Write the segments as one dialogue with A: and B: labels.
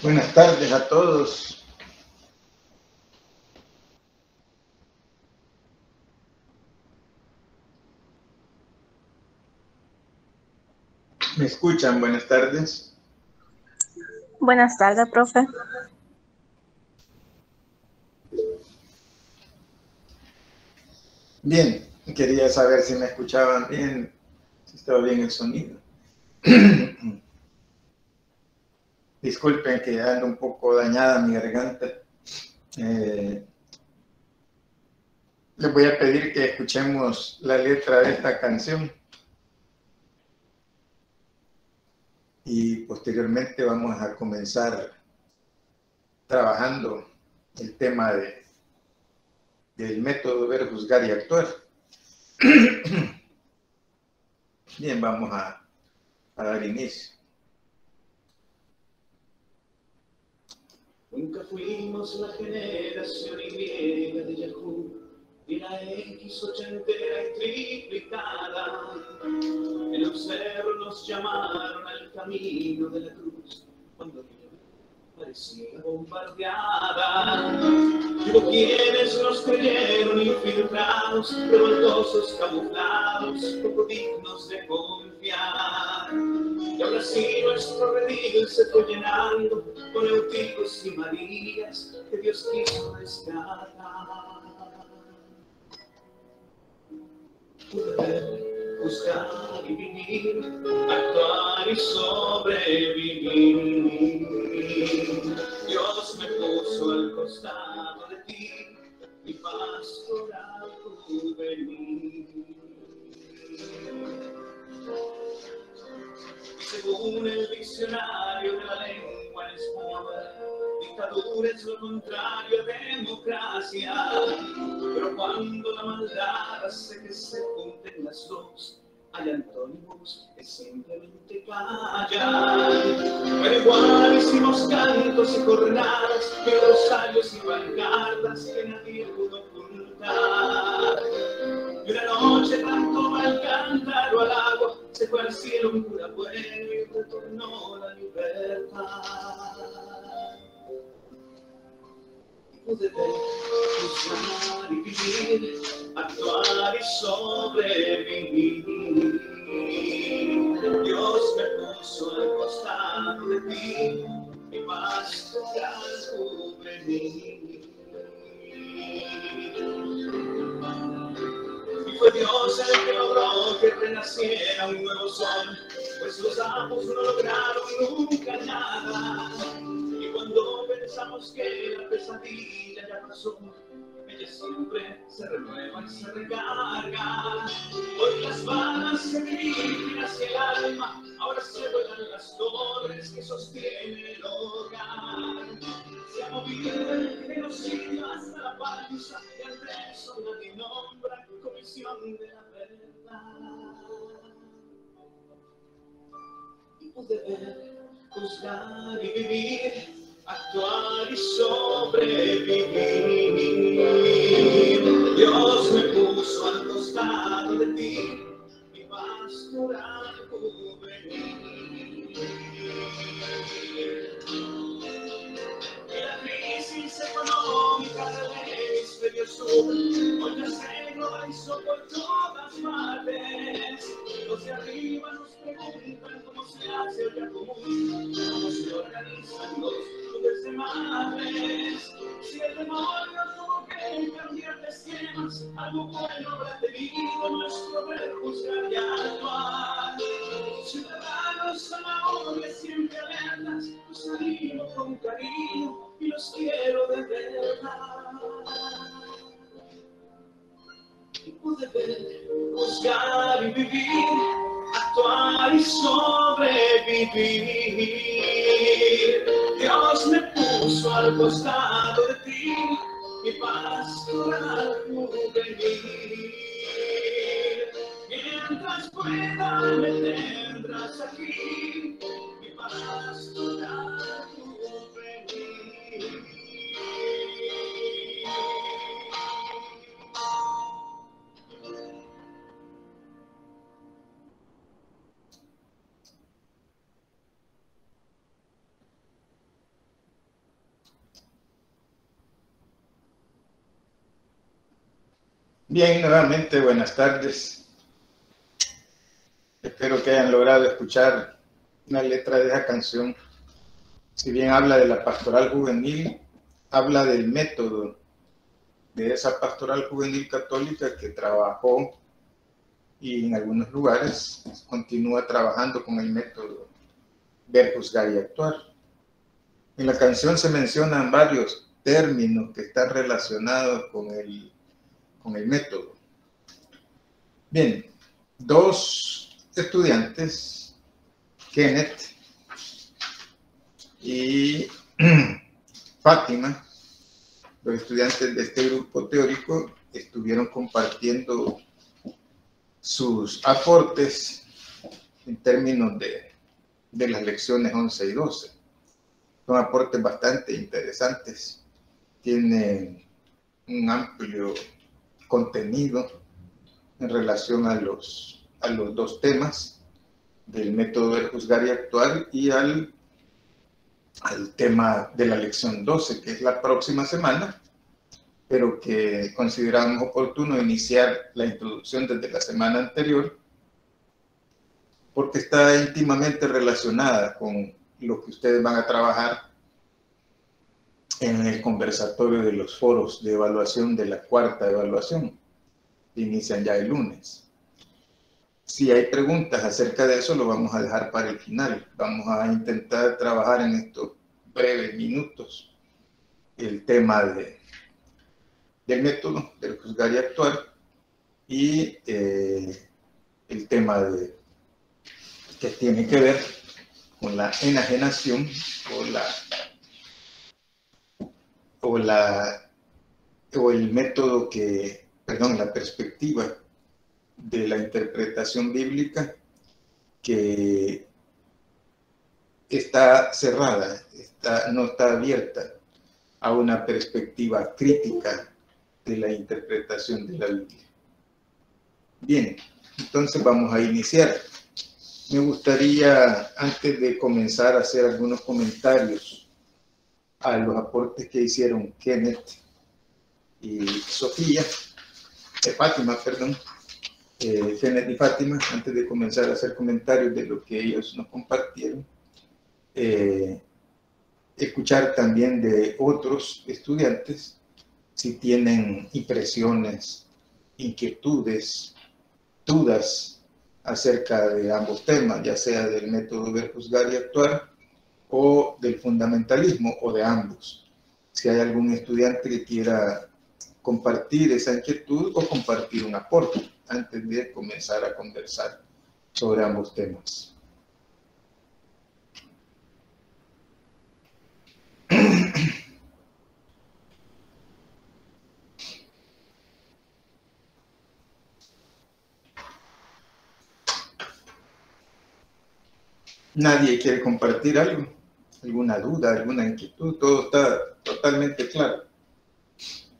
A: Buenas tardes a todos. ¿Me escuchan? Buenas tardes.
B: Buenas tardes, profe.
A: Bien, quería saber si me escuchaban bien, si estaba bien el sonido. Disculpen que ando un poco dañada mi garganta. Les voy a pedir que escuchemos la letra de esta canción y posteriormente vamos a comenzar trabajando el tema del método ver, juzgar y actuar. Bien, vamos a dar inicio.
C: Nunca fuimos la generación Y de Yahoo y la X ochentera y triplicada. En un cerro nos llamaron al camino de la cruz cuando parecía bombardeada. Y hubo quienes nos creyeron infiltrados, revoltosos, camuflados, poco dignos de confiar. Y ahora sí nuestro redil se fue llenando con Euticos y Marías que Dios quiso rescatar. Pude ver, buscar y vivir, actuar y sobrevivir. Dios me puso al costado de ti, mi pastoral juvenil. Y según el diccionario de la lengua en español, dictadura es lo contrario a democracia. Pero cuando la maldad hace que se junten las dos, hay antónimos que simplemente callan. Pero igual hicimos cantos y jornadas, que rosarios y pancartas que nadie pudo ocultar. Y una noche tanto al cántaro al agua, se fue al cielo un cura bueno y retornó la libertad. Pude ver, juzgar y vivir, actuar y sobrevivir. Dios me puso al costado de ti, mi pastoral juvenil. Y fue Dios el que logró que renaciera un nuevo sol, pues los amos no lograron nunca nada. Y cuando pensamos que la pesadilla ya pasó, ella siempre se renueva y se recarga. Hoy las balas se dirigen hacia el alma, ahora se vuelan las torres que sostienen el hogar. Se ha movido el genocidio hasta la panza, y al preso nadie nombra comisión de la verdad. Y pude ver, juzgar y vivir, actuar y sobrevivir. Dios me puso al costado de ti, mi pastoral juvenil. Y la crisis económica del hemisferio sur hoy ya se globalizó por todas partes. Los de arriba nos preguntan cómo se hace el día común, cómo se organizan los clubes de madres. Si el demonio tuvo que cambiar de esquemas, algo bueno habrá tenido nuestro ver, juzgar y actuar. Ciudadanos zanahorias siempre alertas, los animo con cariño y los quiero de verdad. Y pude ver, juzgar y vivir, actuar y sobrevivir. Dios me puso al costado de ti, mi pastoral juvenil. Mientras pueda me tendrás aquí, mi pastoral juvenil.
A: Bien, nuevamente buenas tardes. Espero que hayan logrado escuchar la letra de esa canción. Si bien habla de la pastoral juvenil, habla del método de esa pastoral juvenil católica que trabajó y en algunos lugares continúa trabajando con el método ver, juzgar y actuar. En la canción se mencionan varios términos que están relacionados con el método. Bien, dos estudiantes, Kenneth y Fátima, los estudiantes de este grupo teórico, estuvieron compartiendo sus aportes en términos de las lecciones 11 y 12. Son aportes bastante interesantes, tienen un amplio contenido en relación a los dos temas del método de juzgar y actuar y al tema de la lección 12, que es la próxima semana, pero que consideramos oportuno iniciar la introducción desde la semana anterior, porque está íntimamente relacionada con lo que ustedes van a trabajar en el conversatorio de los foros de evaluación de la cuarta evaluación, que inician ya el lunes. Si hay preguntas acerca de eso, lo vamos a dejar para el final. Vamos a intentar trabajar en estos breves minutos el tema del método, del juzgar y actuar, y el tema que tiene que ver con la enajenación o el método la perspectiva de la interpretación bíblica que está cerrada, no está abierta a una perspectiva crítica de la interpretación de la Biblia. Bien, entonces vamos a iniciar. Me gustaría, antes de comenzar, hacer algunos comentarios a los aportes que hicieron Kenneth y Fátima, Kenneth y Fátima, antes de comenzar a hacer comentarios de lo que ellos nos compartieron. Escuchar también de otros estudiantes si tienen impresiones, inquietudes, dudas acerca de ambos temas, ya sea del método ver, juzgar y actuar o del fundamentalismo o de ambos. Si hay algún estudiante que quiera compartir esa inquietud o compartir un aporte antes de comenzar a conversar sobre ambos temas. Nadie quiere compartir algo, alguna duda, alguna inquietud, todo está totalmente claro.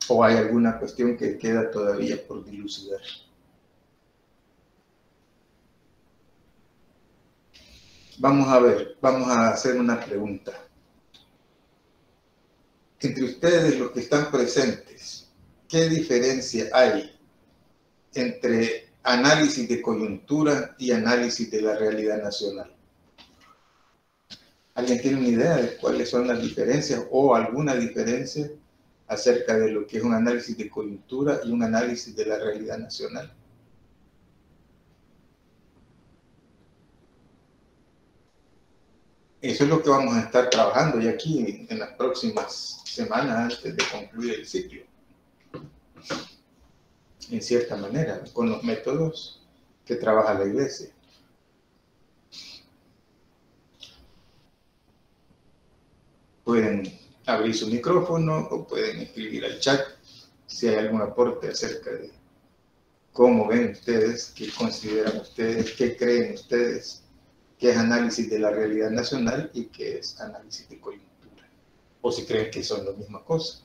A: ¿O hay alguna cuestión que queda todavía por dilucidar? Vamos a ver, vamos a hacer una pregunta. Entre ustedes, los que están presentes, ¿qué diferencia hay entre análisis de coyuntura y análisis de la realidad nacional? ¿Alguien tiene una idea de cuáles son las diferencias o alguna diferencia acerca de lo que es un análisis de coyuntura y un análisis de la realidad nacional? Eso es lo que vamos a estar trabajando ya aquí en las próximas semanas antes de concluir el ciclo. En cierta manera, con los métodos que trabaja la Iglesia. Pueden abrir su micrófono o pueden escribir al chat si hay algún aporte acerca de cómo ven ustedes, qué consideran ustedes, qué creen ustedes, qué es análisis de la realidad nacional y qué es análisis de coyuntura. O si creen que son la misma cosa.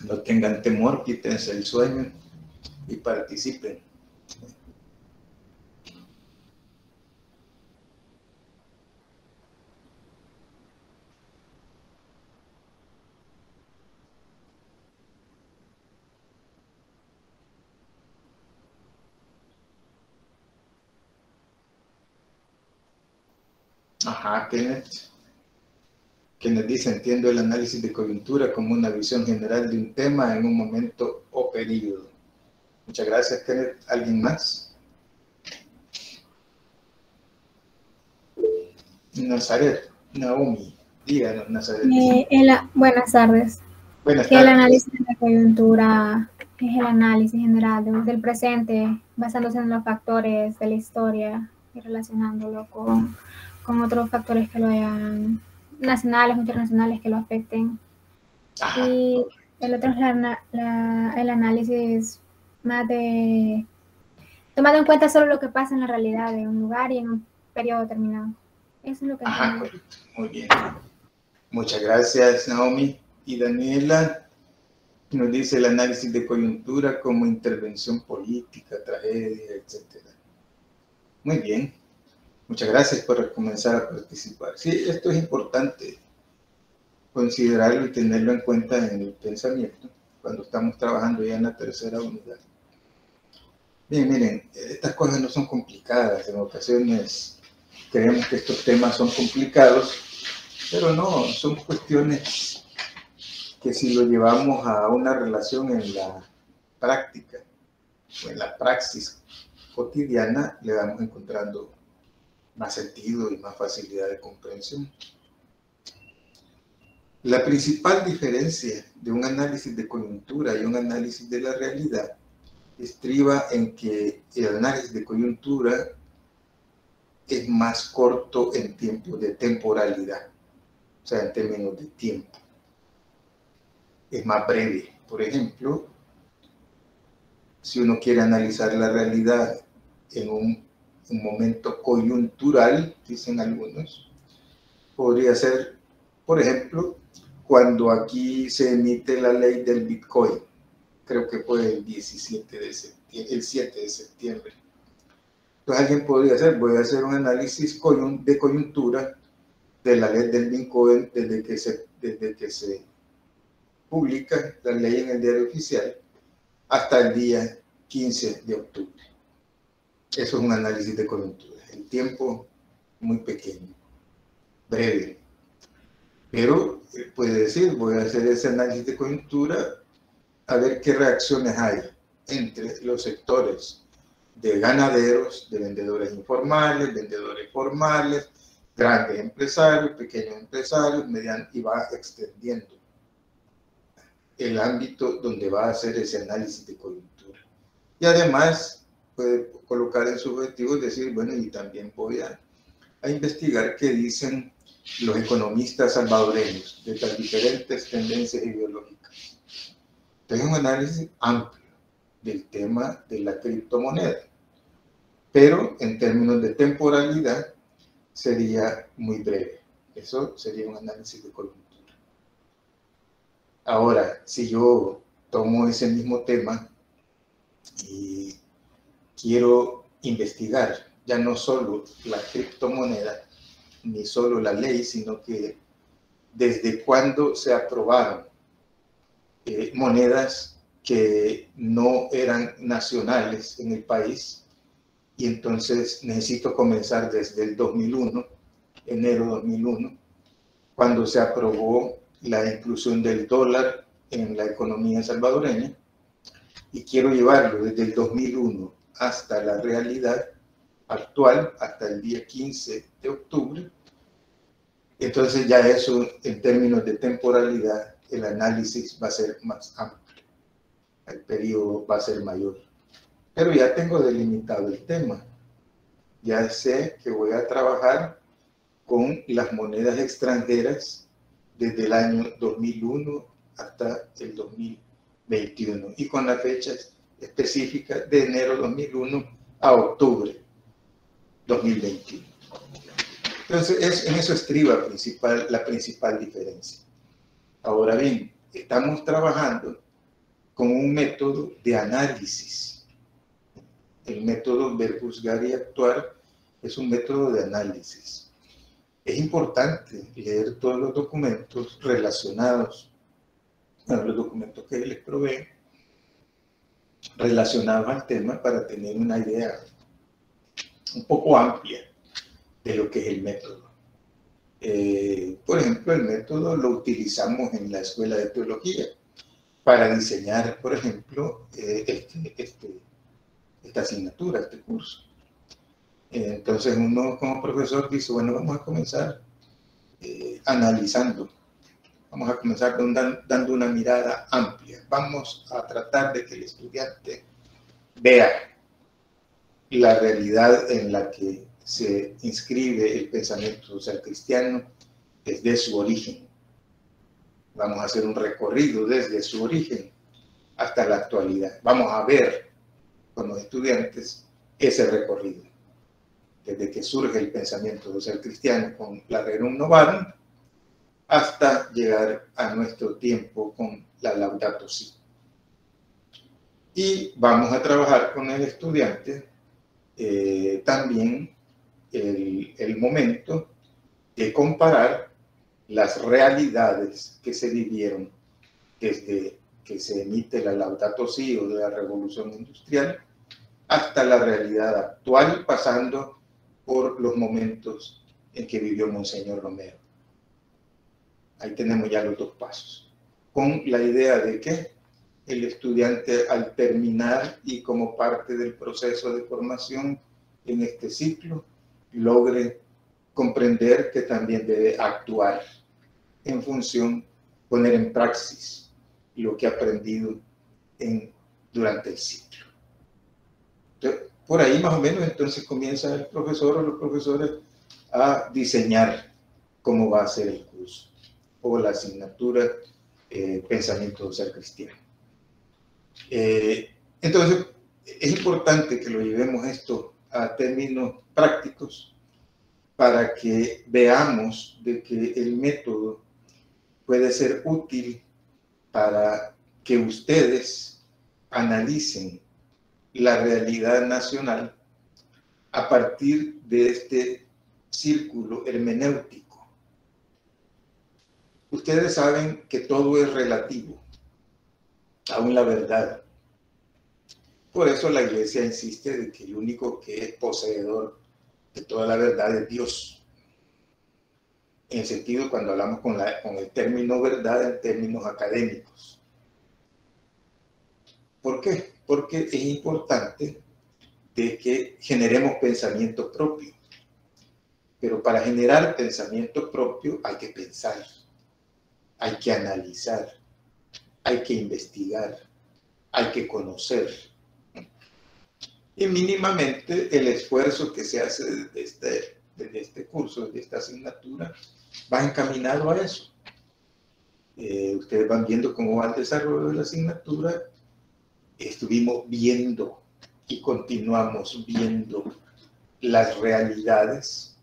A: No tengan temor, quítense el sueño y participen. Ajá, Kenneth dice, entiendo el análisis de coyuntura como una visión general de un tema en un momento o periodo. Muchas gracias, Kenneth. ¿Alguien más? Nazaret, Naomi, díganos, Nazaret.
D: Buenas tardes.
A: Buenas
D: Que el
A: tardes.
D: análisis de la coyuntura es el análisis general del presente, basándose en los factores de la historia y relacionándolo con otros factores que lo hayan, nacionales o internacionales, que lo afecten.
A: Ajá.
D: Y el otro es el análisis más de tomando en cuenta solo lo que pasa en la realidad de un lugar y en un periodo determinado. Eso es lo que
A: Ajá,
D: entiendo.
A: correcto. Muy bien. Muchas gracias, Naomi. Y Daniela nos dice el análisis de coyuntura como intervención política, tragedia, etc. Muy bien. Muchas gracias por comenzar a participar. Sí, esto es importante considerarlo y tenerlo en cuenta en el pensamiento cuando estamos trabajando ya en la tercera unidad. Bien, miren, estas cosas no son complicadas. En ocasiones creemos que estos temas son complicados, pero no, son cuestiones que si lo llevamos a una relación en la práctica o en la praxis cotidiana, le vamos encontrando más sentido y más facilidad de comprensión. La principal diferencia de un análisis de coyuntura y un análisis de la realidad estriba en que el análisis de coyuntura es más corto en tiempo de temporalidad, o sea, en términos de tiempo. Es más breve. Por ejemplo, si uno quiere analizar la realidad en un momento coyuntural, dicen algunos, podría ser, por ejemplo, cuando aquí se emite la ley del Bitcoin, creo que fue el 7 de septiembre. Entonces alguien podría hacer, voy a hacer un análisis de coyuntura de la ley del Bitcoin desde que se publica la ley en el diario oficial hasta el día 15 de octubre. Eso es un análisis de coyuntura. El tiempo muy pequeño, breve. Pero puede decir, voy a hacer ese análisis de coyuntura a ver qué reacciones hay entre los sectores de ganaderos, de vendedores informales, vendedores formales, grandes empresarios, pequeños empresarios, y va extendiendo el ámbito donde va a hacer ese análisis de coyuntura. Y además puede colocar en su objetivo decir, bueno, y también voy a investigar qué dicen los economistas salvadoreños de las diferentes tendencias ideológicas. Entonces, un análisis amplio del tema de la criptomoneda, pero en términos de temporalidad sería muy breve. Eso sería un análisis de coyuntura. Ahora, si yo tomo ese mismo tema y quiero investigar ya no solo la criptomoneda, ni solo la ley, sino que desde cuándo se aprobaron monedas que no eran nacionales en el país, y entonces necesito comenzar desde el 2001, enero 2001, cuando se aprobó la inclusión del dólar en la economía salvadoreña, y quiero llevarlo desde el 2001 hasta la realidad actual, hasta el día 15 de octubre, entonces ya eso, en términos de temporalidad, el análisis va a ser más amplio, el periodo va a ser mayor. Pero ya tengo delimitado el tema. Ya sé que voy a trabajar con las monedas extranjeras desde el año 2001 hasta el 2021 y con la fecha específica de enero 2001 a octubre 2021. Entonces, en eso estriba la principal diferencia. Ahora bien, estamos trabajando con un método de análisis. El método ver, juzgar y actuar es un método de análisis. Es importante leer todos los documentos relacionados, los documentos que les proveen, relacionados al tema para tener una idea un poco amplia de lo que es el método. Por ejemplo, el método lo utilizamos en la Escuela de Teología para diseñar, por ejemplo, esta asignatura, este curso. Entonces uno como profesor dice, bueno, vamos a comenzar analizando, vamos a comenzar dando una mirada amplia, vamos a tratar de que el estudiante vea la realidad en la que se inscribe el pensamiento social cristiano desde su origen. Vamos a hacer un recorrido desde su origen hasta la actualidad. Vamos a ver con los estudiantes ese recorrido, desde que surge el pensamiento social cristiano con la Rerum Novarum hasta llegar a nuestro tiempo con la Laudato Si. Y vamos a trabajar con el estudiante también el momento de comparar las realidades que se vivieron desde que se emite la Laudato Si o de la Revolución Industrial hasta la realidad actual, pasando por los momentos en que vivió Monseñor Romero. Ahí tenemos ya los dos pasos, con la idea de que el estudiante, al terminar y como parte del proceso de formación en este ciclo, logre comprender que también debe actuar en función, poner en praxis lo que ha aprendido durante el ciclo. Entonces, por ahí más o menos entonces comienza el profesor o los profesores a diseñar cómo va a ser el curso o la asignatura Pensamiento Social Cristiano. Entonces, es importante que lo llevemos esto a términos prácticos para que veamos de que el método puede ser útil para que ustedes analicen la realidad nacional a partir de este círculo hermenéutico. Ustedes saben que todo es relativo, aún la verdad. Por eso la Iglesia insiste de que el único que es poseedor de toda la verdad es Dios. En el sentido cuando hablamos con el término verdad en términos académicos. ¿Por qué? Porque es importante de que generemos pensamiento propio. Pero para generar pensamiento propio hay que pensar, hay que analizar, hay que investigar, hay que conocer. Y mínimamente el esfuerzo que se hace desde este curso, desde esta asignatura, va encaminado a eso. Ustedes van viendo cómo va el desarrollo de la asignatura. Estuvimos viendo y continuamos viendo las realidades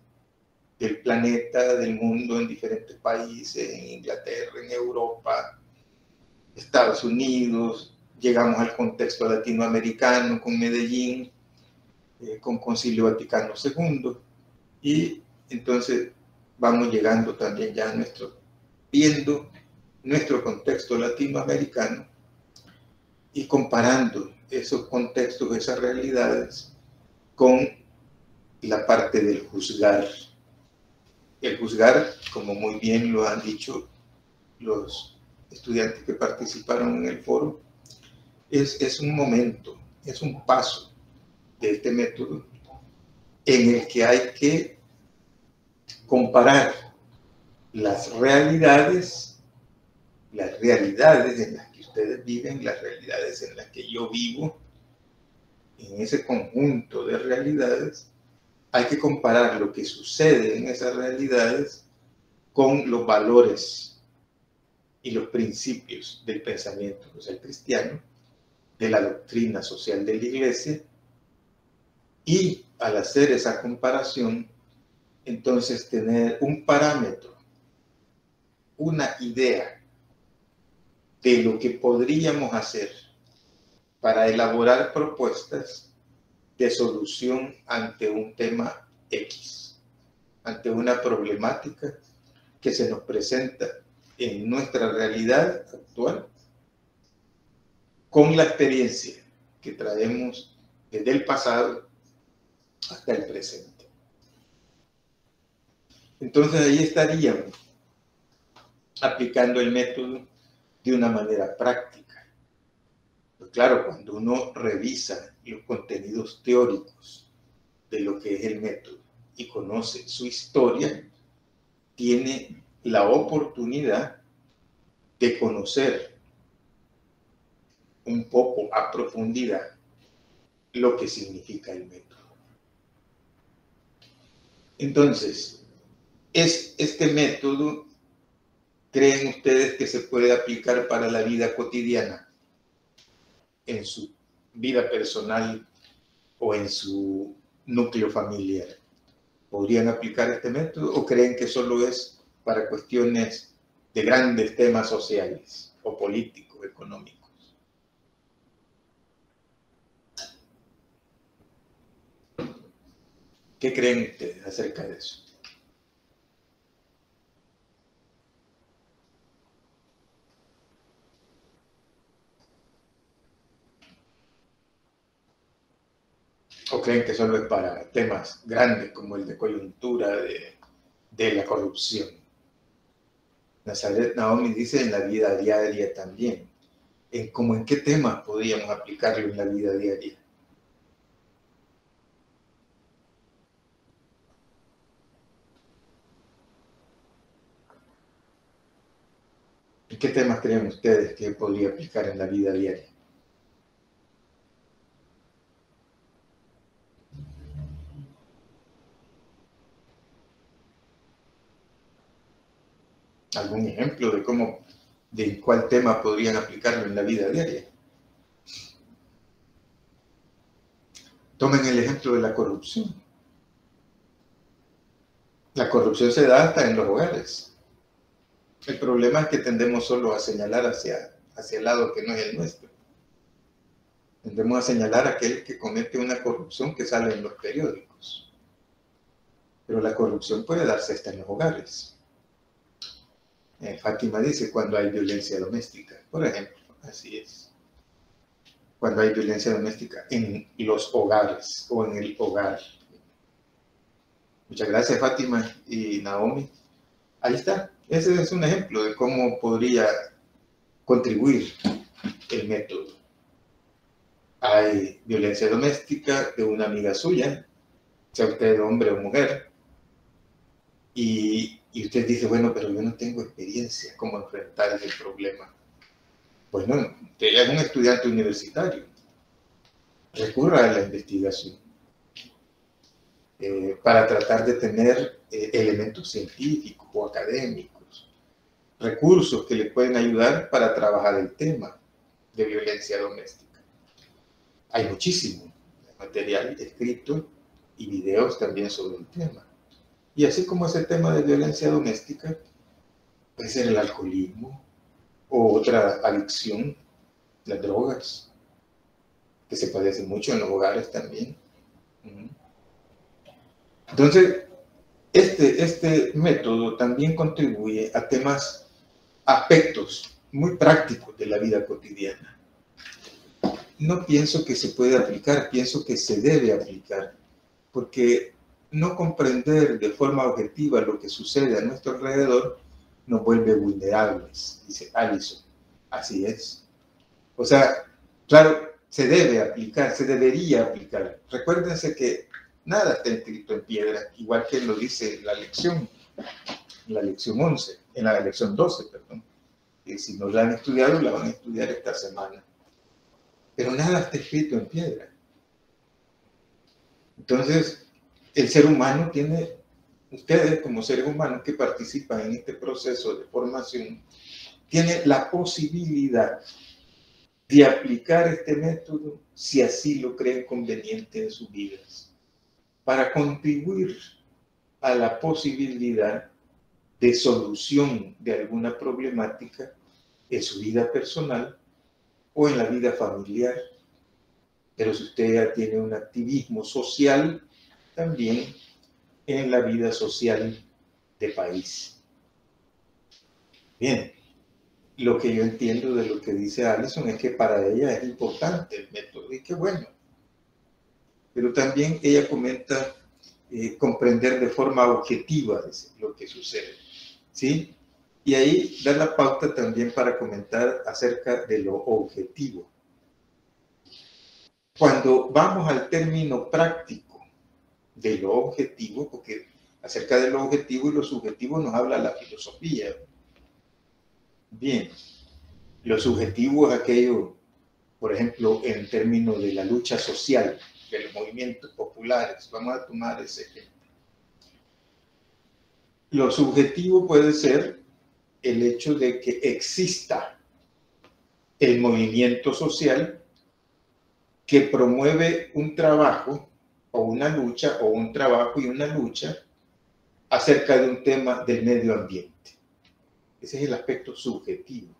A: del planeta, del mundo, en diferentes países, en Inglaterra, en Europa, Estados Unidos. Llegamos al contexto latinoamericano con Medellín, con Concilio Vaticano II, y entonces vamos llegando también ya viendo nuestro contexto latinoamericano y comparando esos contextos, esas realidades, con la parte del juzgar. El juzgar, como muy bien lo han dicho los estudiantes que participaron en el foro, es un momento, es un paso de este método en el que hay que comparar las realidades en las que ustedes viven, las realidades en las que yo vivo. En ese conjunto de realidades hay que comparar lo que sucede en esas realidades con los valores y los principios del pensamiento social cristiano, de la doctrina social de la Iglesia, y al hacer esa comparación, entonces tener un parámetro, una idea de lo que podríamos hacer para elaborar propuestas de solución ante un tema X, ante una problemática que se nos presenta en nuestra realidad actual, con la experiencia que traemos desde el pasado hasta el presente. Entonces ahí estaríamos aplicando el método de una manera práctica. Pues claro, cuando uno revisa los contenidos teóricos de lo que es el método y conoce su historia, tiene la oportunidad de conocer un poco a profundidad lo que significa el método. Entonces, este método, ¿creen ustedes que se puede aplicar para la vida cotidiana? En su vida personal o en su núcleo familiar. ¿Podrían aplicar este método o creen que solo es para cuestiones de grandes temas sociales o políticos, económicos? ¿Qué creen ustedes acerca de eso? ¿O creen que solo es para temas grandes como el de coyuntura, de la corrupción? Nazaret Naomi dice en la vida diaria también. ¿En qué temas podríamos aplicarlo en la vida diaria? ¿En qué temas creen ustedes que podría aplicar en la vida diaria? ¿Algún ejemplo de cuál tema podrían aplicarlo en la vida diaria? Tomen el ejemplo de la corrupción. La corrupción se da hasta en los hogares. El problema es que tendemos solo a señalar hacia el lado que no es el nuestro. Tendemos a señalar a aquel que comete una corrupción que sale en los periódicos. Pero la corrupción puede darse hasta en los hogares. Fátima dice cuando hay violencia doméstica, por ejemplo, así es. Cuando hay violencia doméstica en los hogares o en el hogar. Muchas gracias, Fátima y Naomi. Ahí está. Ese es un ejemplo de cómo podría contribuir el método. Hay violencia doméstica de una amiga suya, sea usted hombre o mujer, y usted dice, bueno, pero yo no tengo experiencia cómo enfrentar ese problema. Bueno, usted es un estudiante universitario. Recurra a la investigación para tratar de tener elementos científicos o académicos, recursos que le pueden ayudar para trabajar el tema de violencia doméstica. Hay muchísimo material escrito y videos también sobre el tema. Y así como ese tema de violencia doméstica, puede ser el alcoholismo o otra adicción, las drogas, que se padece mucho en los hogares también. Entonces, este método también contribuye a aspectos muy prácticos de la vida cotidiana. No pienso que se puede aplicar, pienso que se debe aplicar, porque no comprender de forma objetiva lo que sucede a nuestro alrededor nos vuelve vulnerables, dice Allison. Así es. O sea, claro, se debe aplicar, se debería aplicar. Recuérdense que nada está escrito en piedra, igual que lo dice la lección 11, en la lección 12, perdón. Y si no la han estudiado, la van a estudiar esta semana. Pero nada está escrito en piedra. Entonces, el ser humano tiene, ustedes como seres humanos que participan en este proceso de formación, tienen la posibilidad de aplicar este método si así lo creen conveniente en sus vidas, para contribuir a la posibilidad de solución de alguna problemática en su vida personal o en la vida familiar. Pero si usted ya tiene un activismo social, también en la vida social de país. Bien, lo que yo entiendo de lo que dice Allison es que para ella es importante el método, y qué bueno. Pero también ella comenta comprender de forma objetiva lo que sucede, ¿sí? Y ahí da la pauta también para comentar acerca de lo objetivo. Cuando vamos al término práctico de lo objetivo, porque acerca de lo objetivo y lo subjetivo nos habla la filosofía. Bien, lo subjetivo es aquello, por ejemplo, en términos de la lucha social, de los movimientos populares. Vamos a tomar ese ejemplo. Lo subjetivo puede ser el hecho de que exista el movimiento social que promueve un trabajo o una lucha, o un trabajo y una lucha acerca de un tema del medio ambiente. Ese es el aspecto subjetivo.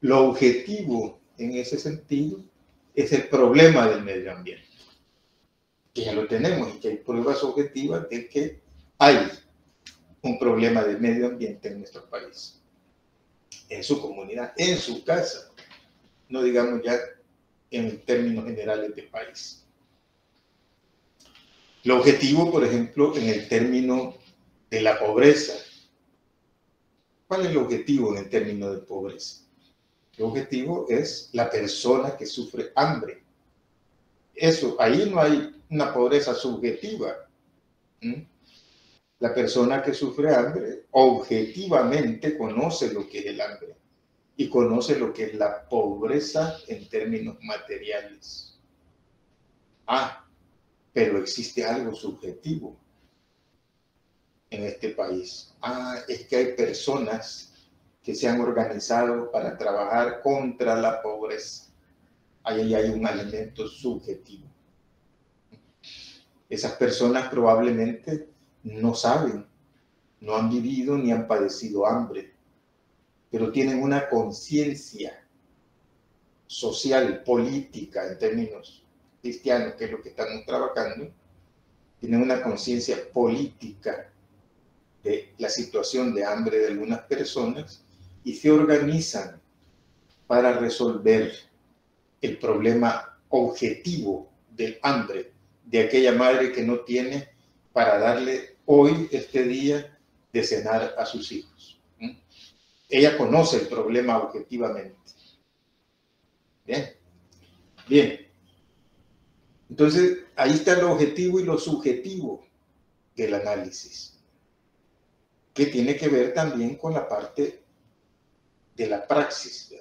A: Lo objetivo en ese sentido es el problema del medio ambiente, que ya lo tenemos y que hay pruebas objetivas de que hay un problema del medio ambiente en nuestro país, en su comunidad, en su casa, no digamos ya en términos generales del país. Lo objetivo, por ejemplo, en el término de la pobreza. ¿Cuál es el objetivo en el término de pobreza? El objetivo es la persona que sufre hambre. Eso, ahí no hay una pobreza subjetiva. La persona que sufre hambre objetivamente conoce lo que es el hambre y conoce lo que es la pobreza en términos materiales. Pero existe algo subjetivo en este país. Es que hay personas que se han organizado para trabajar contra la pobreza. Ahí hay un elemento subjetivo. Esas personas probablemente no saben, no han vivido ni han padecido hambre, pero tienen una conciencia social, política, en términos cristianos, que es lo que estamos trabajando, tienen una conciencia política de la situación de hambre de algunas personas y se organizan para resolver el problema objetivo del hambre de aquella madre que no tiene para darle hoy, este día, de cenar a sus hijos. Ella conoce el problema objetivamente. Bien. Entonces, ahí está lo objetivo y lo subjetivo del análisis, que tiene que ver también con la parte de la praxis,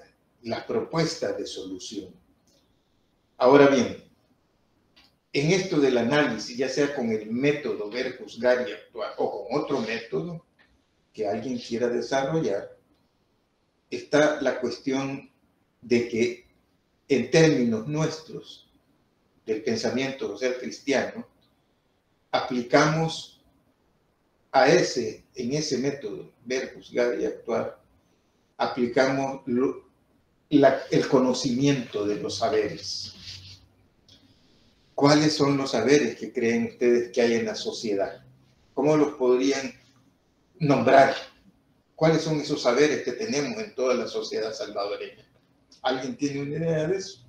A: las propuestas de solución. Ahora bien, en esto del análisis, ya sea con el método ver, juzgar y actuar, o con otro método que alguien quiera desarrollar, está la cuestión de que en términos nuestros, del pensamiento social cristiano, aplicamos en ese método, ver, juzgar y actuar, aplicamos el conocimiento de los saberes. ¿Cuáles son los saberes que creen ustedes que hay en la sociedad? ¿Cómo los podrían nombrar? ¿Cuáles son esos saberes que tenemos en toda la sociedad salvadoreña? ¿Alguien tiene una idea de eso?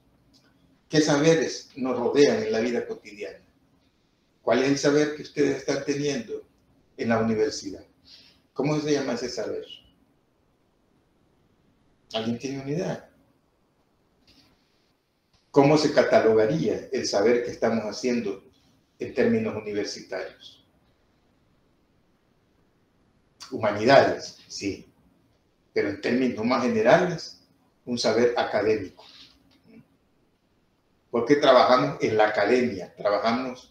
A: ¿Qué saberes nos rodean en la vida cotidiana? ¿Cuál es el saber que ustedes están teniendo en la universidad? ¿Cómo se llama ese saber? ¿Alguien tiene una idea? ¿Cómo se catalogaría el saber que estamos haciendo en términos universitarios? Humanidades, sí, pero en términos más generales, un saber académico. Porque trabajamos en la academia, trabajamos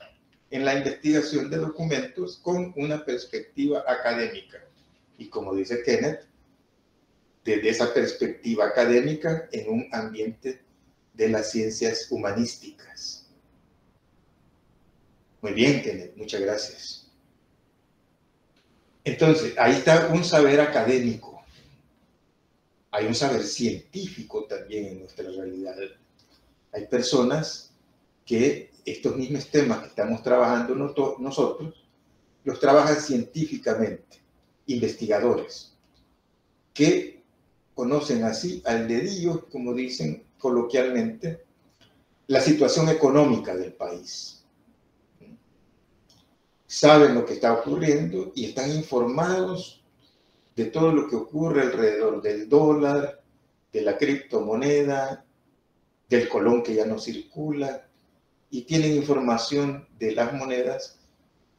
A: en la investigación de documentos con una perspectiva académica. Y como dice Kenneth, desde esa perspectiva académica en un ambiente de las ciencias humanísticas. Muy bien, Kenneth, muchas gracias. Entonces, ahí está un saber académico. Hay un saber científico también en nuestra realidad. Hay personas que estos mismos temas que estamos trabajando nosotros, los trabajan científicamente, investigadores, que conocen así al dedillo, como dicen coloquialmente, la situación económica del país. saben lo que está ocurriendo y están informados de todo lo que ocurre alrededor del dólar, de la criptomoneda, del colón que ya no circula, y tienen información de las monedas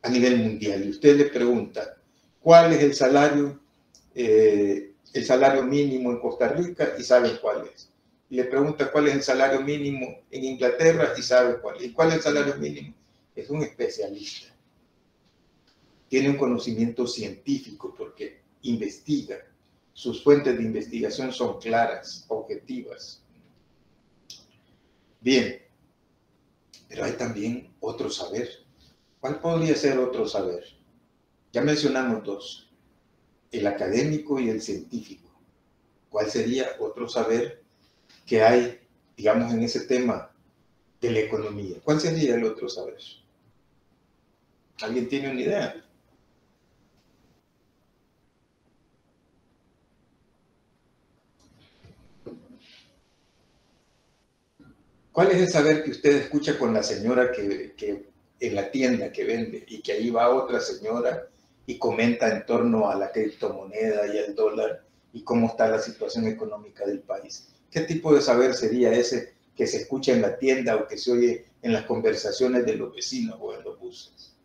A: a nivel mundial. Y usted le pregunta, ¿cuál es el salario mínimo en Costa Rica? Y saben cuál es. Y le pregunta cuál es el salario mínimo en Inglaterra y sabe cuál es. ¿Y cuál es el salario mínimo? Es un especialista. Tiene un conocimiento científico porque investiga. Sus fuentes de investigación son claras, objetivas. Bien, pero hay también otro saber. ¿Cuál podría ser otro saber? Ya mencionamos dos, el académico y el científico. ¿Cuál sería otro saber que hay, digamos, en ese tema de la economía? ¿Cuál sería el otro saber? ¿Alguien tiene una idea? ¿Cuál es el saber que usted escucha con la señora que en la tienda que vende y que ahí va otra señora y comenta en torno a la criptomoneda y al dólar y cómo está la situación económica del país? ¿Qué tipo de saber sería ese que se escucha en la tienda o que se oye en las conversaciones de los vecinos o en los buses?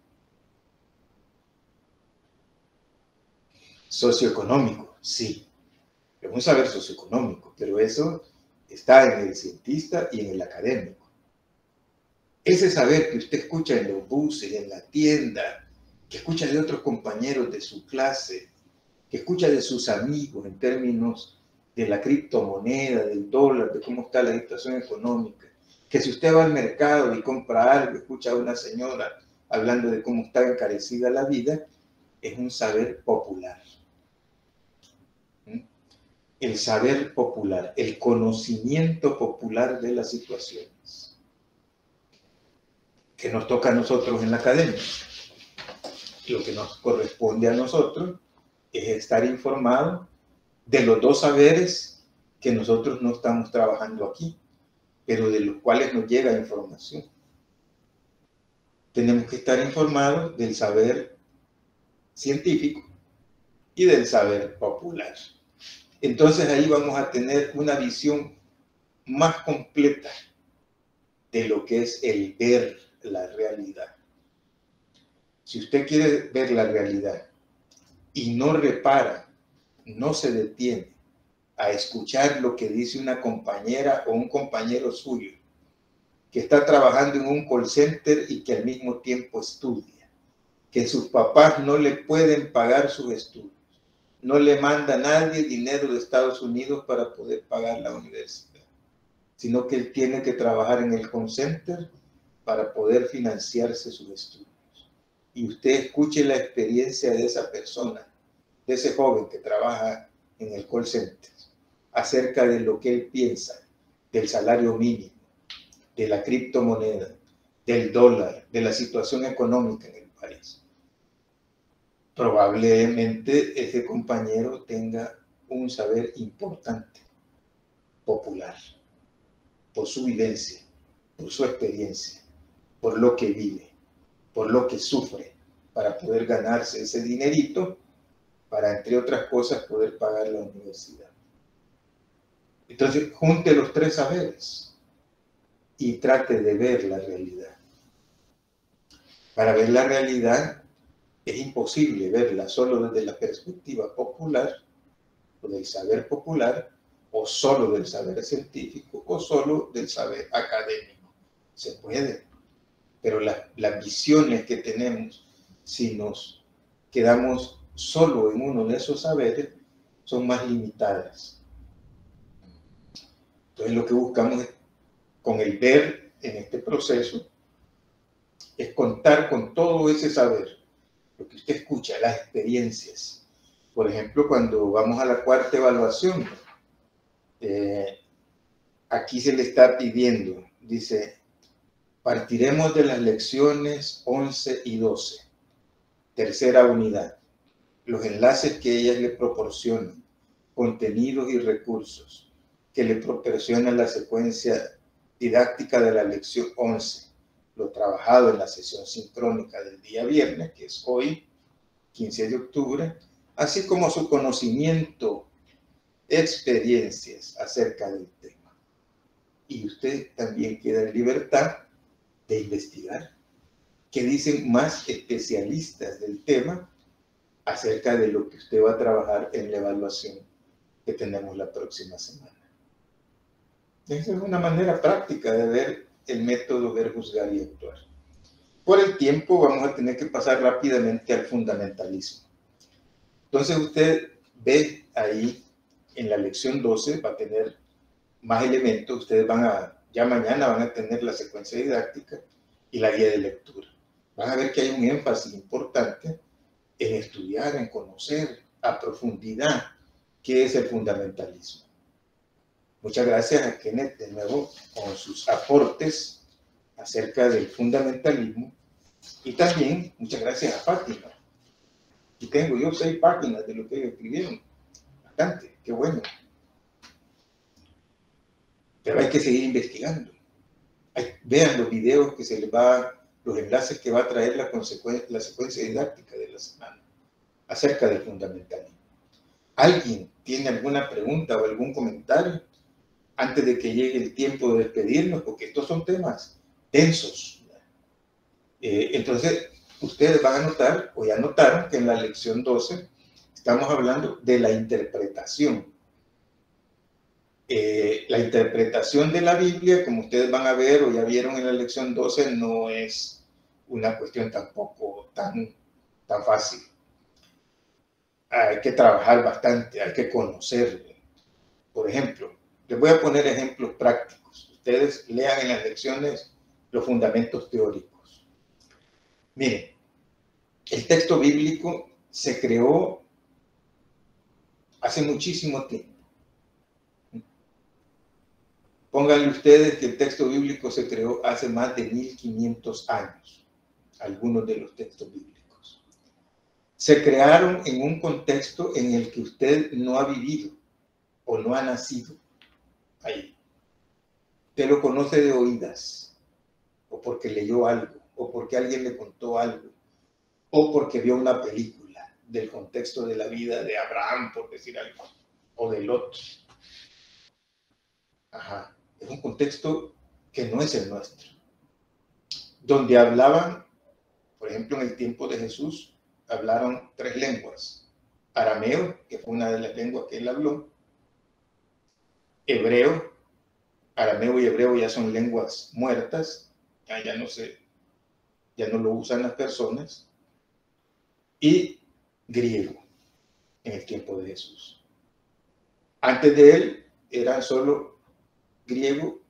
A: Socioeconómico, sí. Es un saber socioeconómico, pero eso está en el cientista y en el académico. Ese saber que usted escucha en los buses, en la tienda, que escucha de otros compañeros de su clase, que escucha de sus amigos en términos de la criptomoneda, del dólar, de cómo está la situación económica, que si usted va al mercado y compra algo, escucha a una señora hablando de cómo está encarecida la vida, es un saber popular. El saber popular, el conocimiento popular de las situaciones que nos toca a nosotros en la academia. Lo que nos corresponde a nosotros es estar informados de los dos saberes que nosotros no estamos trabajando aquí, pero de los cuales nos llega información. Tenemos que estar informados del saber científico y del saber popular. Entonces ahí vamos a tener una visión más completa de lo que es el ver la realidad. Si usted quiere ver la realidad y no repara, no se detiene a escuchar lo que dice una compañera o un compañero suyo que está trabajando en un call center y que al mismo tiempo estudia, que sus papás no le pueden pagar sus estudios, no le manda a nadie dinero de Estados Unidos para poder pagar la universidad, sino que él tiene que trabajar en el call center para poder financiarse sus estudios. Y usted escuche la experiencia de esa persona, de ese joven que trabaja en el call center, acerca de lo que él piensa del salario mínimo, de la criptomoneda, del dólar, de la situación económica en el país. Probablemente ese compañero tenga un saber importante, popular, por su vivencia, por su experiencia, por lo que vive, por lo que sufre, para poder ganarse ese dinerito, para, entre otras cosas, poder pagar la universidad. Entonces, junte los tres saberes y trate de ver la realidad. Para ver la realidad, es imposible verla solo desde la perspectiva popular, o del saber popular, o solo del saber científico, o solo del saber académico. Se puede, pero las visiones que tenemos, si nos quedamos solo en uno de esos saberes, son más limitadas. Entonces lo que buscamos con el ver en este proceso es contar con todo ese saber, lo que usted escucha, las experiencias. Por ejemplo, cuando vamos a la cuarta evaluación, aquí se le está pidiendo, dice, partiremos de las lecciones 11 y 12, tercera unidad, los enlaces que ellas le proporcionan, contenidos y recursos que le proporciona la secuencia didáctica de la lección 11, lo trabajado en la sesión sincrónica del día viernes, que es hoy, 15 de octubre, así como su conocimiento, experiencias acerca del tema. Y usted también queda en libertad de investigar qué dicen más especialistas del tema acerca de lo que usted va a trabajar en la evaluación que tenemos la próxima semana. Esa es una manera práctica de ver el método ver, juzgar y actuar. Por el tiempo vamos a tener que pasar rápidamente al fundamentalismo. Entonces usted ve ahí en la lección 12 va a tener más elementos. Ustedes ya mañana van a tener la secuencia didáctica y la guía de lectura. Van a ver que hay un énfasis importante en estudiar, en conocer a profundidad qué es el fundamentalismo. Muchas gracias a Kenneth de nuevo con sus aportes acerca del fundamentalismo y también muchas gracias a Fátima. Y tengo yo 6 páginas de lo que ellos escribieron. Bastante, qué bueno. Pero hay que seguir investigando. Vean los videos que se les los enlaces que va a traer la secuencia didáctica de la semana acerca del fundamentalismo. ¿Alguien tiene alguna pregunta o algún comentario antes de que llegue el tiempo de despedirnos? Porque estos son temas densos. Entonces, ustedes van a notar, o ya notaron, que en la lección 12 estamos hablando de la interpretación. La interpretación de la Biblia, como ustedes van a ver o ya vieron en la lección 12, no es una cuestión tampoco tan fácil. Hay que trabajar bastante, hay que conocerlo. Por ejemplo, les voy a poner ejemplos prácticos. Ustedes lean en las lecciones los fundamentos teóricos. Miren, el texto bíblico se creó hace muchísimo tiempo. Pónganle ustedes que el texto bíblico se creó hace más de 1500 años, algunos de los textos bíblicos. Se crearon en un contexto en el que usted no ha vivido o no ha nacido ahí. Usted lo conoce de oídas, o porque leyó algo, o porque alguien le contó algo, o porque vio una película del contexto de la vida de Abraham, por decir algo, o de Lot. Ajá. Es un contexto que no es el nuestro. Donde hablaban, por ejemplo, en el tiempo de Jesús, hablaron 3 lenguas. Arameo, que fue una de las lenguas que él habló. Hebreo, arameo y hebreo ya son lenguas muertas, ya no lo usan las personas. Y griego, en el tiempo de Jesús. Antes de él eran solo griego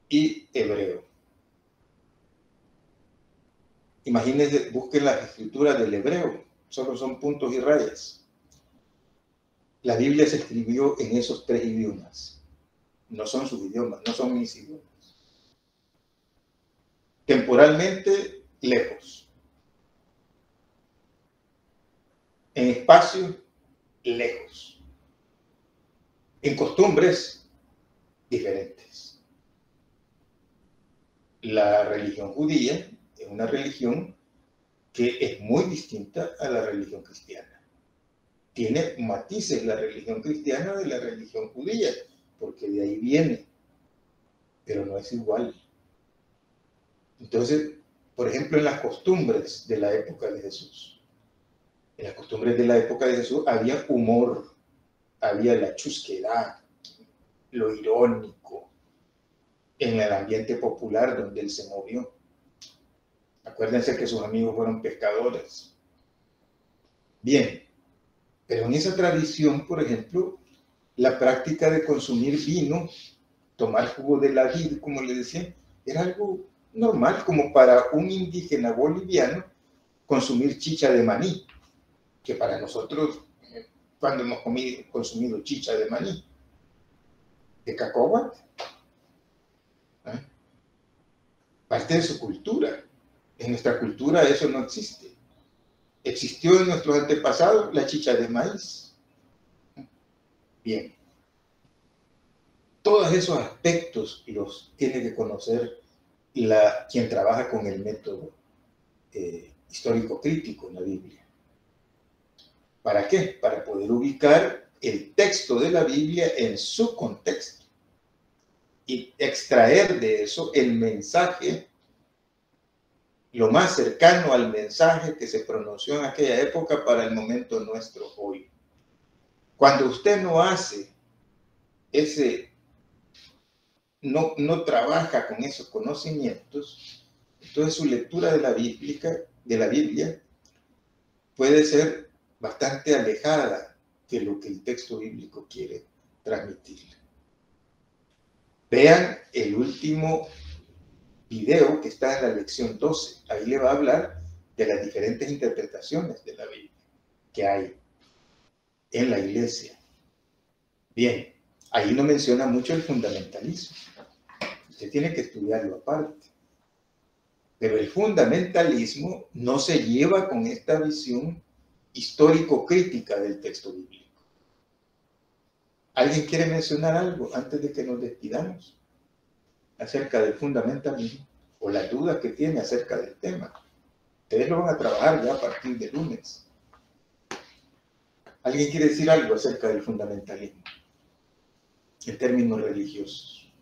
A: y hebreo. Imagínense, busquen las escrituras del hebreo, solo son puntos y rayas. La Biblia se escribió en esos 3 idiomas. No son sus idiomas, no son mis idiomas. Temporalmente, lejos. En espacio, lejos. En costumbres, diferentes. La religión judía es una religión que es muy distinta a la religión cristiana. Tiene matices la religión cristiana de la religión judía, porque de ahí viene, pero no es igual. Entonces, por ejemplo, en las costumbres de la época de Jesús, en las costumbres de la época de Jesús había humor, había la chusquedad, lo irónico, en el ambiente popular donde él se movió. Acuérdense que sus amigos fueron pescadores. Bien, pero en esa tradición, por ejemplo, la práctica de consumir vino, tomar jugo de la vid, como le decía, era algo normal, como para un indígena boliviano consumir chicha de maní, que para nosotros, cuando hemos consumido chicha de maní, de cacahuate, parte de su cultura. En nuestra cultura eso no existe. Existió en nuestros antepasados la chicha de maíz. Bien. Todos esos aspectos los tiene que conocer quien trabaja con el método histórico crítico en la Biblia. ¿Para qué? Para poder ubicar el texto de la Biblia en su contexto y extraer de eso el mensaje, lo más cercano al mensaje que se pronunció en aquella época para el momento nuestro hoy. Cuando usted no hace ese, no trabaja con esos conocimientos, entonces su lectura de la Biblia puede ser bastante alejada de lo que el texto bíblico quiere transmitirle. Vean el último video que está en la lección 12. Ahí le va a hablar de las diferentes interpretaciones de la Biblia que hay en la iglesia. Bien, ahí no menciona mucho el fundamentalismo. Usted tiene que estudiarlo aparte. Pero el fundamentalismo no se lleva con esta visión histórico-crítica del texto bíblico. ¿Alguien quiere mencionar algo antes de que nos despidamos acerca del fundamentalismo o las dudas que tiene acerca del tema? Ustedes lo van a trabajar ya a partir de lunes. ¿Alguien quiere decir algo acerca del fundamentalismo en términos religiosos?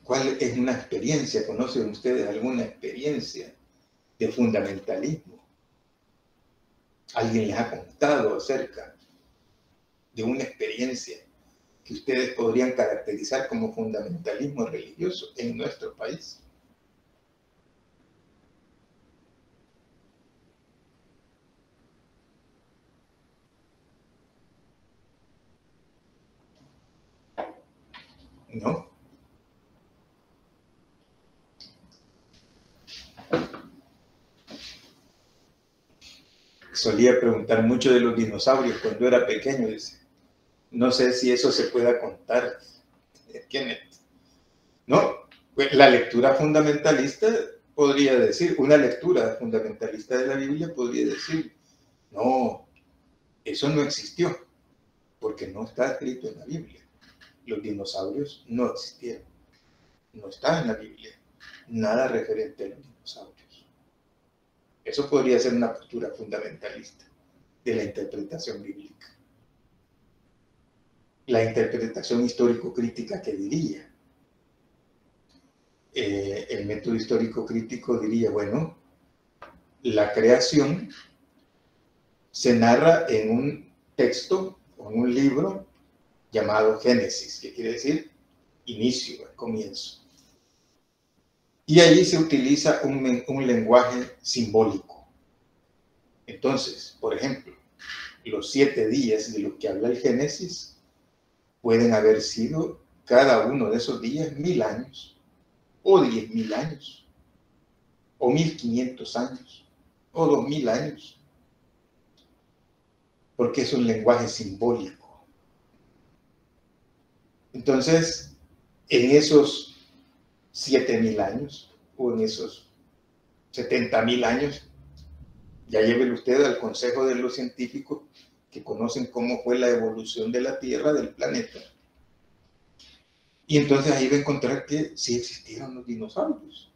A: ¿Cuál es una experiencia? ¿Conocen ustedes alguna experiencia de fundamentalismo? ¿Alguien les ha contado acerca de una experiencia que ustedes podrían caracterizar como fundamentalismo religioso en nuestro país? ¿No? Solía preguntar mucho de los dinosaurios cuando era pequeño. Dice, no sé si eso se pueda contar. ¿Quién? No, pues la lectura fundamentalista podría decir, una lectura fundamentalista de la Biblia podría decir, no, eso no existió, porque no está escrito en la Biblia. Los dinosaurios no existieron, no está en la Biblia, nada referente a los dinosaurios. Eso podría ser una postura fundamentalista de la interpretación bíblica. La interpretación histórico-crítica que diría. El método histórico-crítico diría, bueno, la creación se narra en un texto o en un libro llamado Génesis, que quiere decir inicio, comienzo. Y allí se utiliza un lenguaje simbólico. Entonces, por ejemplo, los 7 días de los que habla el Génesis pueden haber sido cada uno de esos días 1000 años, o 10.000 años, o 1500 años, o 2000 años, porque es un lenguaje simbólico. Entonces, en esos 7000 años, o en esos 70.000 años, ya llévele usted al consejo de los científicos que conocen cómo fue la evolución de la Tierra, del planeta. Y entonces ahí va a encontrar que sí existieron los dinosaurios.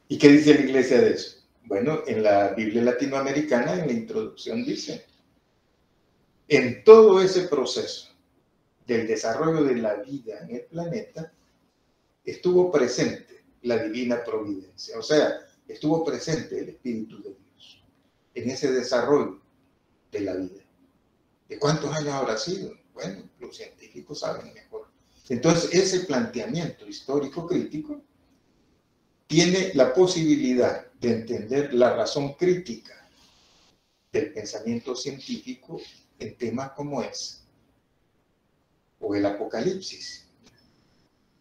A: ¿Y qué dice la iglesia de eso? Bueno, en la Biblia latinoamericana, en la introducción dice, en todo ese proceso del desarrollo de la vida en el planeta, estuvo presente la divina providencia, o sea, estuvo presente el Espíritu de Dios en ese desarrollo de la vida. ¿De cuántos años habrá sido? Bueno, los científicos saben mejor. Entonces, ese planteamiento histórico-crítico tiene la posibilidad de entender la razón crítica del pensamiento científico en temas como ese, o el Apocalipsis.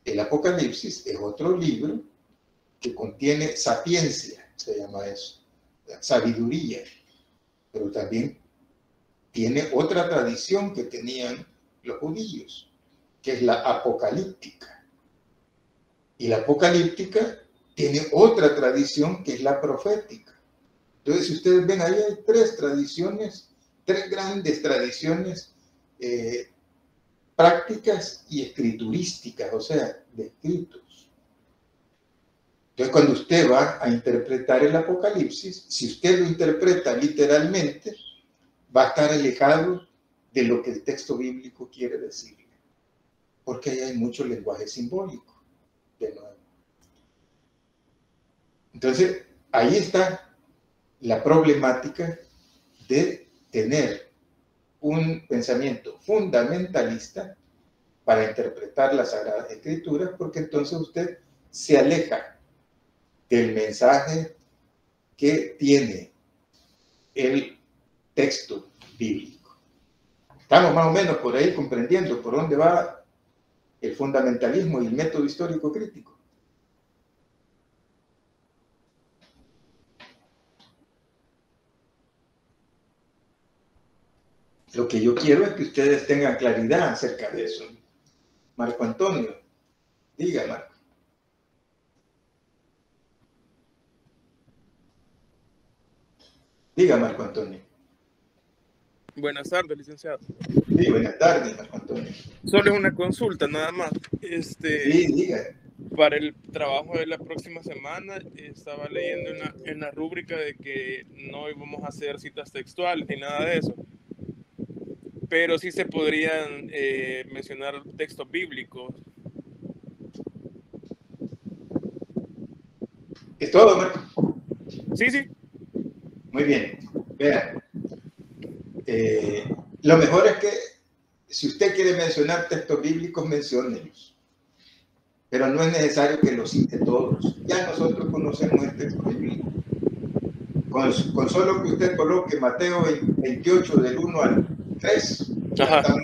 A: El Apocalipsis es otro libro que contiene sapiencia, se llama eso, sabiduría, pero también tiene otra tradición que tenían los judíos, que es la apocalíptica. Y la apocalíptica tiene otra tradición que es la profética. Entonces, si ustedes ven, ahí hay 3 tradiciones tres grandes tradiciones prácticas y escriturísticas, o sea, de escritos. Entonces, cuando usted va a interpretar el Apocalipsis, si usted lo interpreta literalmente, va a estar alejado de lo que el texto bíblico quiere decirle, porque ahí hay mucho lenguaje simbólico, de nuevo. Entonces, ahí está la problemática de tener un pensamiento fundamentalista para interpretar las Sagradas Escrituras, porque entonces usted se aleja del mensaje que tiene el texto bíblico. Estamos más o menos por ahí comprendiendo por dónde va el fundamentalismo y el método histórico crítico. Lo que yo quiero es que ustedes tengan claridad acerca de eso. Marco Antonio, diga, Marco. Diga, Marco Antonio.
E: Buenas tardes, licenciado.
A: Sí, buenas tardes, Marco Antonio.
E: Solo es una consulta, nada más.
A: Sí, diga.
E: Para el trabajo de la próxima semana, estaba leyendo en la rúbrica de que no íbamos a hacer citas textuales ni nada de eso. Pero sí se podrían mencionar textos bíblicos.
A: ¿Es todo, Marco?
E: Sí, sí.
A: Muy bien. Vean. Lo mejor es que si usted quiere mencionar textos bíblicos, menciónelos. Pero no es necesario que los cite todos. Ya nosotros conocemos el texto bíblico. Con solo que usted coloque Mateo 28 del 1 al 3, ya estamos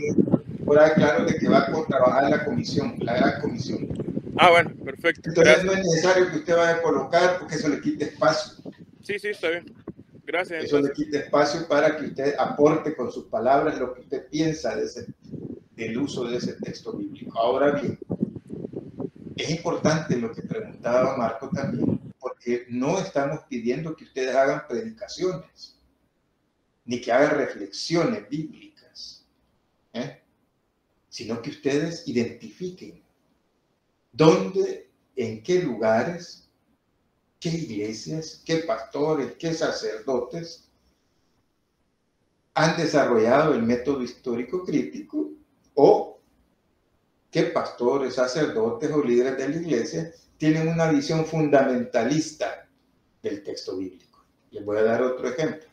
A: por ahí claros de que va a trabajar la comisión, la gran comisión.
E: Ah, bueno, perfecto.
A: Entonces
E: gracias.
A: no es necesario que usted vaya a colocar porque eso le quite espacio.
E: Sí, sí, está bien. Gracias.
A: Eso le quita espacio para que usted aporte con sus palabras lo que usted piensa del uso de ese texto bíblico. Ahora bien, es importante lo que preguntaba Marco también, porque no estamos pidiendo que ustedes hagan predicaciones, ni que hagan reflexiones bíblicas, sino que ustedes identifiquen dónde, en qué lugares, qué iglesias, qué pastores, qué sacerdotes han desarrollado el método histórico crítico, o qué pastores, sacerdotes o líderes de la iglesia tienen una visión fundamentalista del texto bíblico. Les voy a dar otro ejemplo.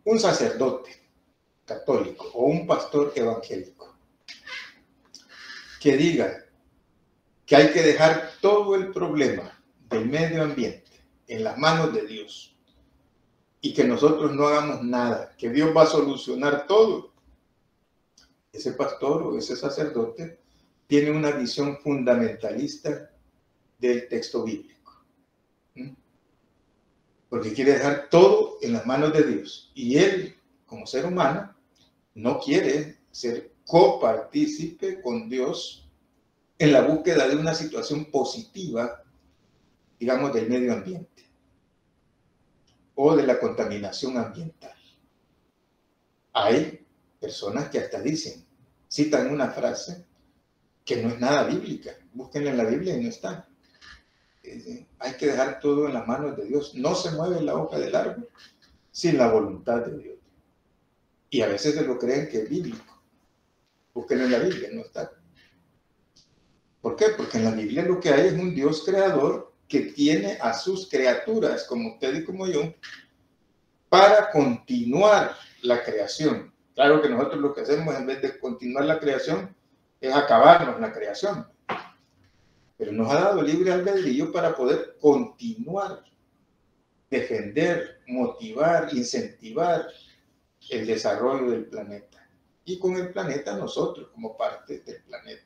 A: Un sacerdote católico o un pastor evangélico que diga que hay que dejar todo el problema del medio ambiente en las manos de Dios y que nosotros no hagamos nada, que Dios va a solucionar todo, ese pastor o ese sacerdote tiene una visión fundamentalista del texto bíblico. Porque quiere dejar todo en las manos de Dios. Y él, como ser humano, no quiere ser copartícipe con Dios en la búsqueda de una situación positiva, digamos, del medio ambiente o de la contaminación ambiental. Hay personas que hasta citan una frase que no es nada bíblica. Búsquenla en la Biblia y no está. Hay que dejar todo en las manos de Dios. No se mueve la hoja del árbol sin la voluntad de Dios. Y a veces se lo creen que es bíblico. Búsquenlo en la Biblia, no está. ¿Por qué? Porque en la Biblia lo que hay es un Dios creador que tiene a sus criaturas, como usted y como yo, para continuar la creación. Claro que nosotros lo que hacemos en vez de continuar la creación es acabarnos la creación. Pero nos ha dado libre albedrío para poder continuar, defender, motivar, incentivar el desarrollo del planeta. Y con el planeta nosotros como parte del planeta.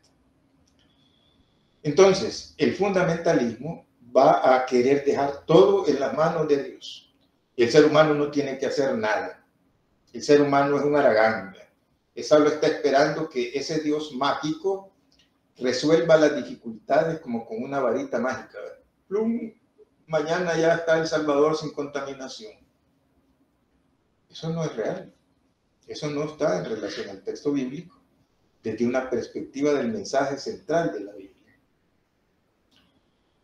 A: Entonces, el fundamentalismo va a querer dejar todo en las manos de Dios. Y el ser humano no tiene que hacer nada. El ser humano es un haragán. Él solo está esperando que ese Dios mágico resuelva las dificultades como con una varita mágica. ¡Plum! mañana ya está El Salvador sin contaminación. Eso no es real. Eso no está en relación al texto bíblico desde una perspectiva del mensaje central de la Biblia.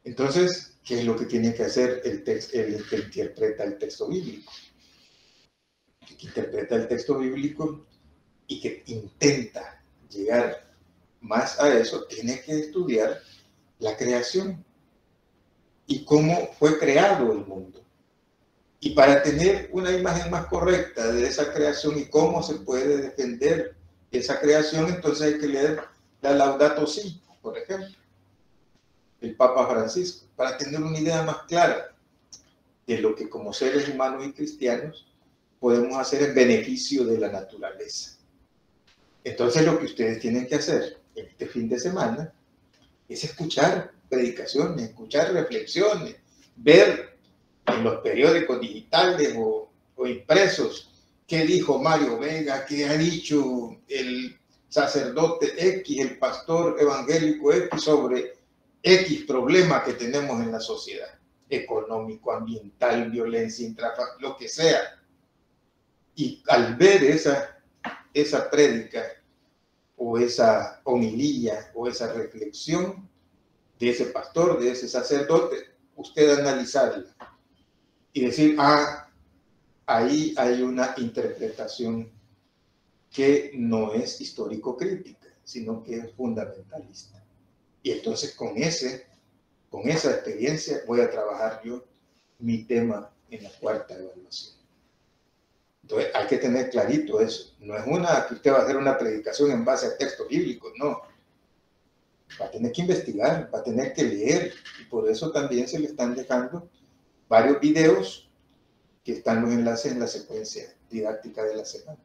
A: Entonces, ¿qué es lo que tiene que hacer el que interpreta el texto bíblico? El que interpreta el texto bíblico y que intenta llegar más a eso, tiene que estudiar la creación y cómo fue creado el mundo. Y para tener una imagen más correcta de esa creación y cómo se puede defender esa creación, entonces hay que leer la Laudato Si, por ejemplo, el Papa Francisco, para tener una idea más clara de lo que como seres humanos y cristianos podemos hacer en beneficio de la naturaleza. Entonces lo que ustedes tienen que hacer en este fin de semana es escuchar predicaciones, escuchar reflexiones, ver en los periódicos digitales o impresos qué dijo Mario Vega, qué ha dicho el sacerdote X, el pastor evangélico X sobre X problema que tenemos en la sociedad, económico, ambiental, violencia intrafamiliar, lo que sea. Y al ver esa prédica o esa homilía o esa reflexión de ese pastor, de ese sacerdote, usted analizarla y decir, ahí hay una interpretación que no es histórico-crítica, sino que es fundamentalista. Y entonces con esa experiencia voy a trabajar yo mi tema en la cuarta evaluación. Entonces hay que tener clarito eso. No es que usted va a hacer una predicación en base a textos bíblicos, no. Va a tener que investigar, va a tener que leer. Y por eso también se le están dejando varios videos que están los enlaces en la secuencia didáctica de la semana,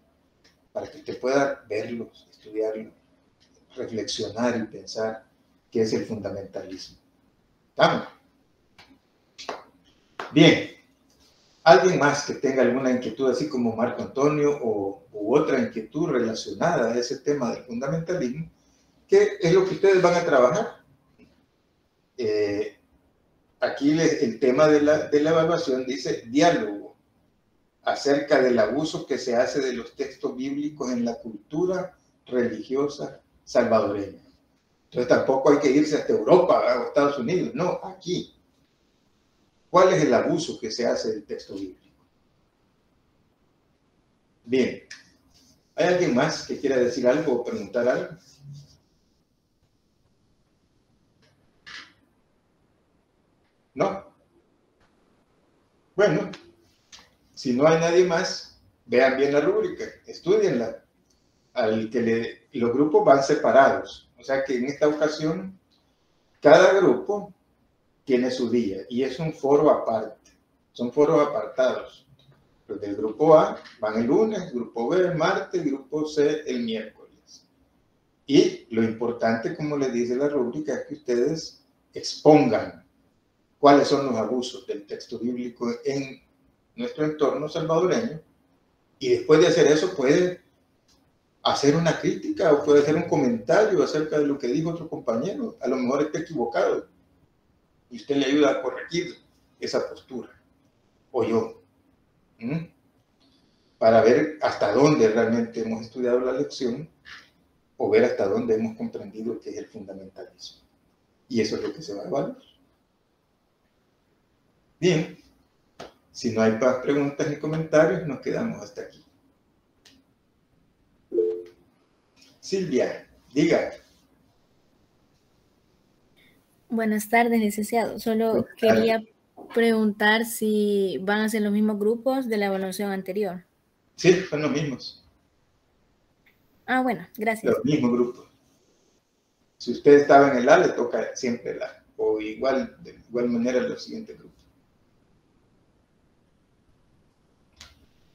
A: para que usted pueda verlos, estudiarlos, reflexionar y pensar qué es el fundamentalismo. ¿Estamos? Bien. ¿Alguien más que tenga alguna inquietud, así como Marco Antonio, u otra inquietud relacionada a ese tema del fundamentalismo? ¿Qué es lo que ustedes van a trabajar? Aquí el tema de la evaluación dice diálogo acerca del abuso que se hace de los textos bíblicos en la cultura religiosa salvadoreña. Entonces tampoco hay que irse hasta Europa o Estados Unidos, no, aquí. ¿Cuál es el abuso que se hace del texto bíblico? Bien. ¿Hay alguien más que quiera decir algo o preguntar algo? ¿No? Bueno, si no hay nadie más, vean bien la rúbrica, estudienla. Los grupos van separados. O sea que en esta ocasión, cada grupo tiene su día y es un foro aparte. Son foros apartados. Los del grupo A van el lunes, grupo B el martes, grupo C el miércoles. Y lo importante, como les dice la rúbrica, es que ustedes expongan cuáles son los abusos del texto bíblico en nuestro entorno salvadoreño, y después de hacer eso puede hacer una crítica o puede hacer un comentario acerca de lo que dijo otro compañero. A lo mejor está equivocado y usted le ayuda a corregir esa postura, o yo, para ver hasta dónde realmente hemos estudiado la lección o ver hasta dónde hemos comprendido qué es el fundamentalismo. Y eso es lo que se va a evaluar. Bien, si no hay más preguntas ni comentarios, nos quedamos hasta aquí. Silvia, diga.
F: Buenas tardes, licenciado. Solo quería preguntar si van a ser los mismos grupos de la evaluación anterior.
A: Sí, son los mismos.
F: Bueno, gracias.
A: Los mismos grupos. Si usted estaba en el A, le toca siempre el A. O de igual manera los siguientes grupos.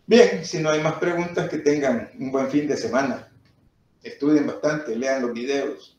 A: Bien, si no hay más preguntas, que tengan un buen fin de semana. Estudien bastante, lean los videos.